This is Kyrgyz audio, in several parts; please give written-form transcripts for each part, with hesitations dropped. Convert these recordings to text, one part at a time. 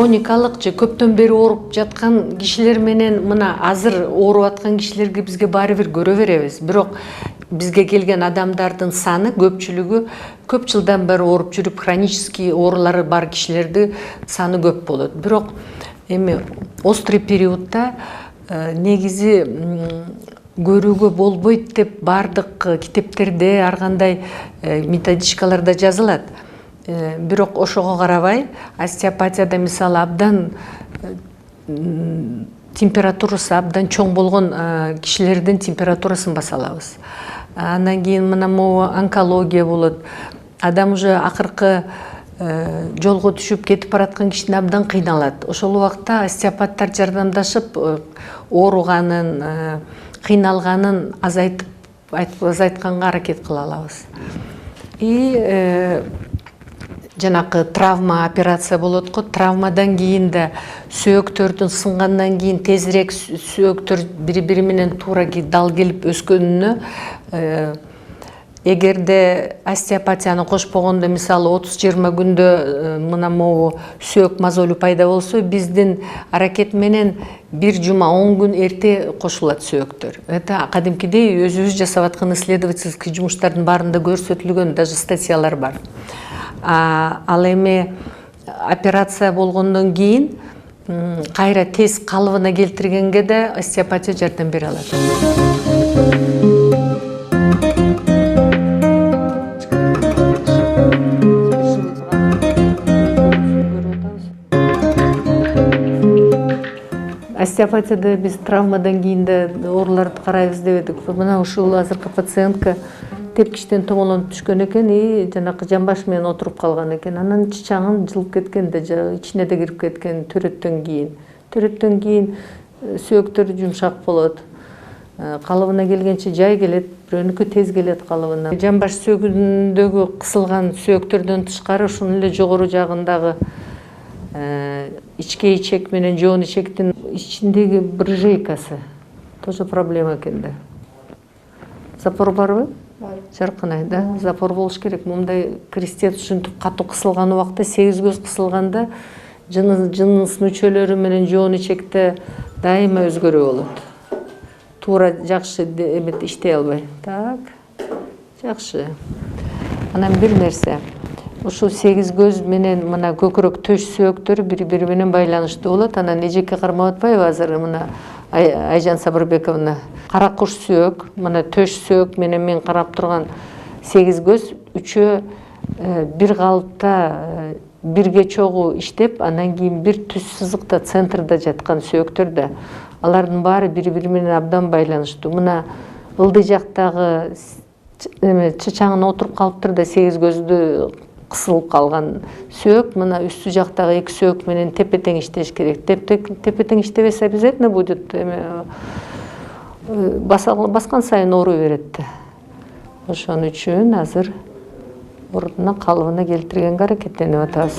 хроникалык же көптөн бери ооруп жаткан кишилер менен мына азыр ооруп аткан кишилерге бизге баары бир көрө беребиз. Бирок бизге келген адамдардын саны көпчүлүгү көп жылдан бери ооруп жүрүп хронический оорулары бар кишилерди саны көп болот. Бирок эми острый периодда негизи көрүүгө болбойт деп бардык китептерде ар кандай методичкаларда жазылат. Бирок ошого карабай остеопатияда мисалы абдан температурасы абдан чоң болгон кишилердин температурасын баса алабыз. Андан кийин мына могу онкология болот. Адам уже акыркы жолго түшүп кетип бараткан кишини абдан кыйналат. Ошол убакта остеопаттар жардамдашып ооруганын, кыйналганын азайтканга аракет кыла алабыз. И жанакы травма операция болот го. Травмадан кийин да сөөктөрдүн сынгандан кийин тезирээк сөөктөр бири-бири менен туура дал келип өскөнүнө эгерде остеопатияны кошпогондо мисалы 30-20 күндө мына могу сөөк мозолу пайда болсо, биздин аракет менен 1 жума 10 күн эрте кошулат сөөктөр. Это кадимкидей өзүбүз жасап аткан исследовательский жумуштардын баарында көрсөтүлгөн, даже статьялар бар. Ал эми операция болгондон кийин кайра тез калыбына келтиргенге да остеопатия жардам бере алат. Остеопатияда биз травмадан кийин да ооруларды карайбыз дебедик. Мына ушул азыркы пациентка тепкичтен томолонуп түшкөн экен, и жанакы жамбаш менен отуруп калган экен. Анан чычаңын жылып кеткен да, ичине да кирип кеткен төрөттөн кийин. Төрөттөн кийин сөөктөр жумшак болот. Калыбына келгенче жай келет, бирөөнүкү тез келет калыбына. Жамбаш сөөгүндөгү кысылган сөөктөрдөн тышкары ушунун эле жогору жагындагы ичке ичек менен жоон ичектин ичиндеги брыжейкасы тоже проблема экен да. Запор барбы? Жаркынай да, запор болуш керек. Мындай крестец ушинтип катуу кысылган убакта, 8 көз кысылганда жыныс мүчөлөрү менен жоон ичекте дайыма өзгөрүү болот. Туура жакшы эмет иштей албай. Так, жакшы. Анан бир нерсе. Ушул 8 көз менен мына көкүрөк төш сөөктөрү бири-бири менен байланыштуу болот. Анан эжекке кармап атпайбы азыр мына Айжан Сабырбековна? Кара куш сөөк, мына төш сөөк менен мен карап турган 8 көз үчөө бир калыпта бирге чогуу иштеп, андан кийин бир түз сызыкта центрда жаткан сөөктөр да, алардын баары бири-бири менен абдан байланыштуу. Мына ылдый жактагы чычаңына отуруп калыптыр да 8 көздү кысылып калган сөөк, мына үстү жактагы 2 сөөк менен тепе-тең иштеш керек. Тепе-тең иштебесе обязательно будет баскан сайын оору берет. Ошон үчүн азыр ордуна калыбына келтиргенге аракеттенип атабыз.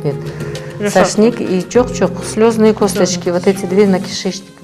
Нет. Сошник и чок-чок, слезные косточки, вот эти две на кишечнике.